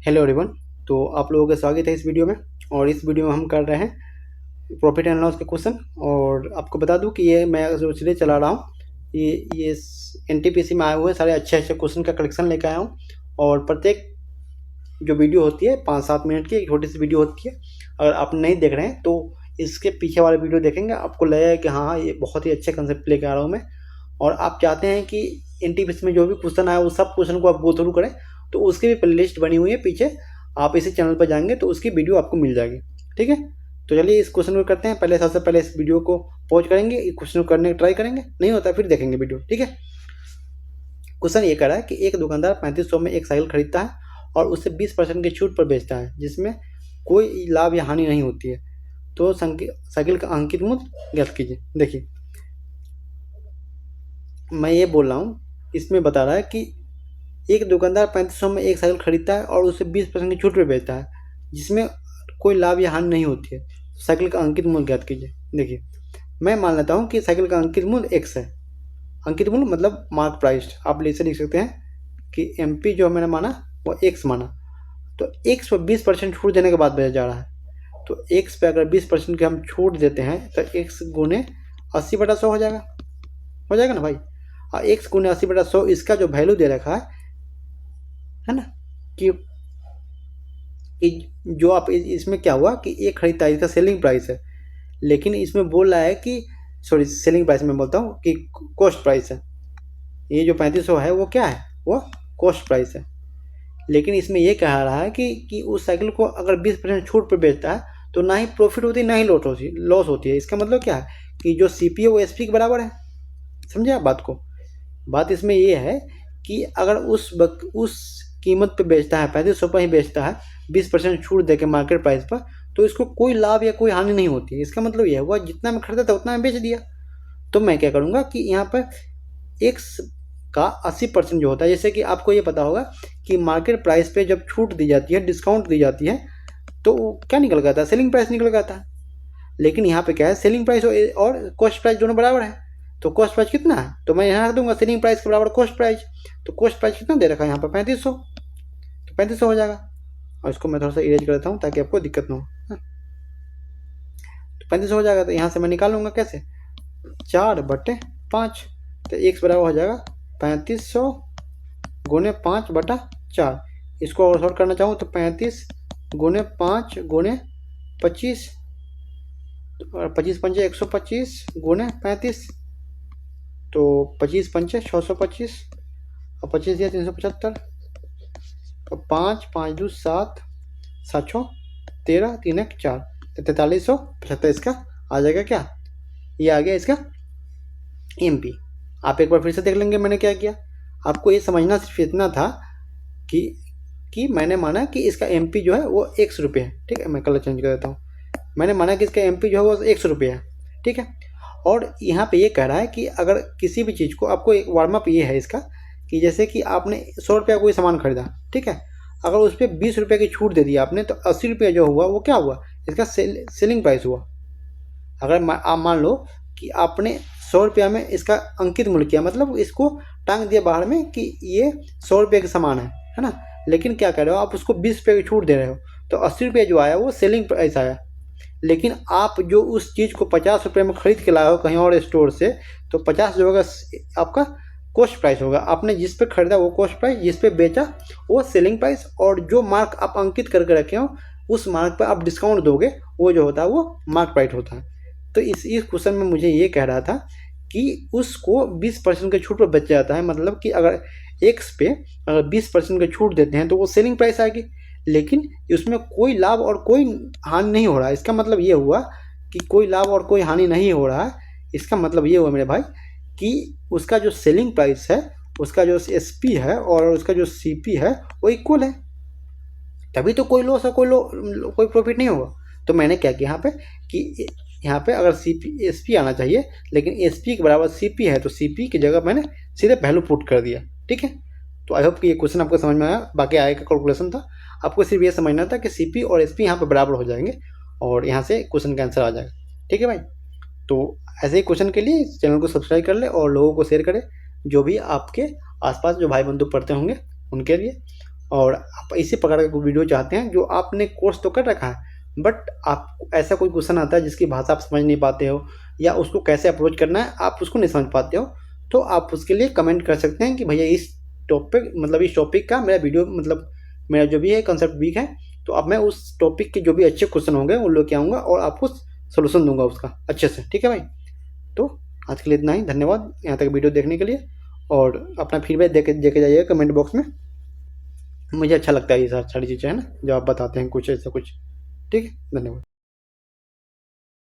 Hello everyone. तो आप लोगों का स्वागत है इस वीडियो में। और इस वीडियो में हम कर रहे हैं प्रॉफिट एंड लॉस के क्वेश्चन। और आपको बता दूं कि ये मैं जो सीरीज चला रहा हूँ ये एनटीपीसी में आए हुए सारे अच्छे अच्छे क्वेश्चन का कलेक्शन लेकर आया हूँ। और प्रत्येक जो वीडियो होती है 5-7 मिनट की एक छोटी सी वीडियो होती है। अगर आप नहीं देख रहे हैं तो इसके पीछे वाला वीडियो देखेंगे, आपको लगेगा कि हाँ ये बहुत ही अच्छे कंसेप्ट लेके आ रहा हूँ मैं। और आप चाहते हैं कि एनटीपीसी में जो भी क्वेश्चन आया वो सब क्वेश्चन को आप गो थ्रू करें, तो उसकी भी प्लेलिस्ट बनी हुई है पीछे। आप इसी चैनल पर जाएंगे तो उसकी वीडियो आपको मिल जाएगी। ठीक है, तो चलिए इस क्वेश्चन को करते हैं। पहले सबसे पहले इस वीडियो को पॉज करेंगे, इस क्वेश्चन को करने की ट्राई करेंगे, नहीं होता फिर देखेंगे वीडियो। ठीक है, क्वेश्चन ये कह रहा है कि एक दुकानदार 3500 में एक साइकिल खरीदता है और उसे 20% की छूट पर बेचता है, जिसमें कोई लाभ या हानि नहीं होती है। तो साइकिल का अंकित मूल्य ज्ञात कीजिए। देखिए मैं ये बोल रहा हूँ, इसमें बता रहा है कि एक दुकानदार 3500 में एक साइकिल खरीदता है और उसे 20% की छूट पर बेचता है, जिसमें कोई लाभ या हानि नहीं होती है। साइकिल का अंकित मूल्य ज्ञात कीजिए। देखिए मैं मान लेता हूँ कि साइकिल का अंकित मूल्य x है। अंकित मूल्य मतलब मार्क प्राइस। आप इसे लिख सकते हैं कि MP जो मैंने माना वो x माना। तो x पर 20% छूट देने के बाद बेचा जा रहा है। तो x पे अगर 20% की हम छूट देते हैं तो x गुने 80/100 हो जाएगा ना भाई। और x गुने 80/100 इसका जो वैल्यू दे रखा है ना, कि जो आप इसमें क्या हुआ कि एक खरीदता है, इसका सेलिंग प्राइस है, लेकिन इसमें बोल रहा है कि सॉरी सेलिंग प्राइस में बोलता हूँ कि कॉस्ट प्राइस है। ये जो 3500 है वो क्या है, वो कॉस्ट प्राइस है। लेकिन इसमें ये कह रहा है कि उस साइकिल को अगर 20% छूट पर बेचता है तो ना ही प्रॉफिट होती है ना ही लॉस होती है। इसका मतलब क्या है कि जो CP है वो SP के बराबर है। समझे आप बात को। बात इसमें ये है कि अगर उस कीमत पे बेचता है, 3500 पर ही बेचता है 20% छूट देके मार्केट प्राइस पर, तो इसको कोई लाभ या कोई हानि नहीं होती है। इसका मतलब यह हुआ जितना में खरीदा था उतना में बेच दिया। तो मैं क्या करूँगा कि यहाँ पर x का 80% जो होता है, जैसे कि आपको ये पता होगा कि मार्केट प्राइस पे जब छूट दी जाती है, डिस्काउंट दी जाती है, तो क्या निकल गया था, सेलिंग प्राइस निकल गया था। लेकिन यहाँ पे क्या है, सेलिंग प्राइस और कॉस्ट प्राइस दोनों बराबर है। तो कॉस्ट प्राइस कितना है, तो मैं यहाँ रख दूंगा सेलिंग प्राइस के बराबर कॉस्ट प्राइस। तो कॉस्ट प्राइस कितना दे रखा है यहाँ पर 3500, तो 3500 हो जाएगा। और इसको मैं थोड़ा सा इरेज कर देता हूँ ताकि आपको दिक्कत ना हो। तो 3500 हो जाएगा। तो यहाँ से मैं निकाल लूँगा कैसे, 4/5। तो x बराबर हो जाएगा 3500 गुने 5/4। इसको और सॉल्व करना चाहूँ तो 35 गुने 5 गुने 25, और 25 पंजे 125 गुने 35, तो 25 पंचे 625, और 25 दिया 375, और 5 5 2 7 7 6 13 3 1 4, तो 4375 इसका आ जाएगा। क्या ये आ गया इसका MP। आप एक बार फिर से देख लेंगे मैंने क्या किया। आपको ये समझना सिर्फ इतना था कि मैंने माना कि इसका MP जो है वो 100 रुपये है। ठीक है, मैं कलर चेंज कर देता हूँ। मैंने माना कि इसका MP जो है वो 100 रुपये है। ठीक है, और यहाँ पे ये कह रहा है कि अगर किसी भी चीज़ को आपको एक वार्म अप ये है इसका कि जैसे कि आपने 100 रुपये का कोई सामान खरीदा, ठीक है, अगर उस पर 20 रुपये की छूट दे दी आपने, तो 80 रुपये जो हुआ वो क्या हुआ, इसका सेलिंग प्राइस हुआ। अगर आप मान लो कि आपने 100 रुपया में इसका अंकित मूल्य किया, मतलब इसको टांग दिया बाहर में कि ये 100 रुपये का सामान है ना, लेकिन क्या कह रहे हो आप उसको 20 रुपये की छूट दे रहे हो, तो 80 रुपये जो आया वो सेलिंग प्राइस आया। लेकिन आप जो उस चीज़ को 50 रुपये में खरीद के लाए हो कहीं और स्टोर से, तो 50 जो होगा आपका कॉस्ट प्राइस होगा। आपने जिस पे खरीदा वो कॉस्ट प्राइस, जिस पे बेचा वो सेलिंग प्राइस, और जो मार्क आप अंकित करके रखे हो उस मार्क पर आप डिस्काउंट दोगे, वो जो होता है वो मार्क प्राइस होता है। तो इस क्वेश्चन में मुझे ये कह रहा था कि उसको 20% के छूट पर बेचा जाता है, मतलब कि अगर x पे अगर 20% की छूट देते हैं तो वो सेलिंग प्राइस आएगी, लेकिन उसमें कोई लाभ और कोई हानि नहीं हो रहा है। इसका मतलब ये हुआ कि कोई लाभ और कोई हानि नहीं हो रहा है। इसका मतलब ये हुआ मेरे भाई कि उसका जो सेलिंग प्राइस है, उसका जो SP है और उसका जो CP है वो इक्वल है, तभी तो कोई लॉस है, कोई प्रॉफिट नहीं होगा। तो मैंने क्या किया यहाँ पे कि यहाँ पे अगर SP आना चाहिए, लेकिन SP के बराबर CP है, तो CP की जगह मैंने सीधे वैल्यू पुट कर दिया। ठीक है, तो आई होप कि ये क्वेश्चन आपको समझ में आया। बाकी आगे का कैलकुलेशन था, आपको सिर्फ ये समझना था कि CP और SP यहाँ पे बराबर हो जाएंगे और यहाँ से क्वेश्चन का आंसर आ जाएगा। ठीक है भाई, तो ऐसे ही क्वेश्चन के लिए चैनल को सब्सक्राइब कर ले और लोगों को शेयर करें, जो भी आपके आसपास जो भाई बंधु पढ़ते होंगे उनके लिए। और आप इसी प्रकार का कोई वीडियो चाहते हैं, जो आपने कोर्स तो कर रखा है बट आपको ऐसा कोई क्वेश्चन आता है जिसकी भाषा आप समझ नहीं पाते हो, या उसको कैसे अप्रोच करना है आप उसको नहीं समझ पाते हो, तो आप उसके लिए कमेंट कर सकते हैं कि भैया इस टॉपिक का मेरा वीडियो, मतलब मेरा जो भी है कंसेप्ट वीक है, तो अब मैं उस टॉपिक के जो भी अच्छे क्वेश्चन होंगे उन लेके आऊँगा और आपको सोल्यूशन दूंगा उसका अच्छे से। ठीक है भाई, तो आज के लिए इतना ही। धन्यवाद यहाँ तक वीडियो देखने के लिए, और अपना फीडबैक देके जाइएगा कमेंट बॉक्स में। मुझे अच्छा लगता है ये सारी चीज़ें, है ना, जो आप बताते हैं कुछ ऐसा कुछ। ठीक है, धन्यवाद।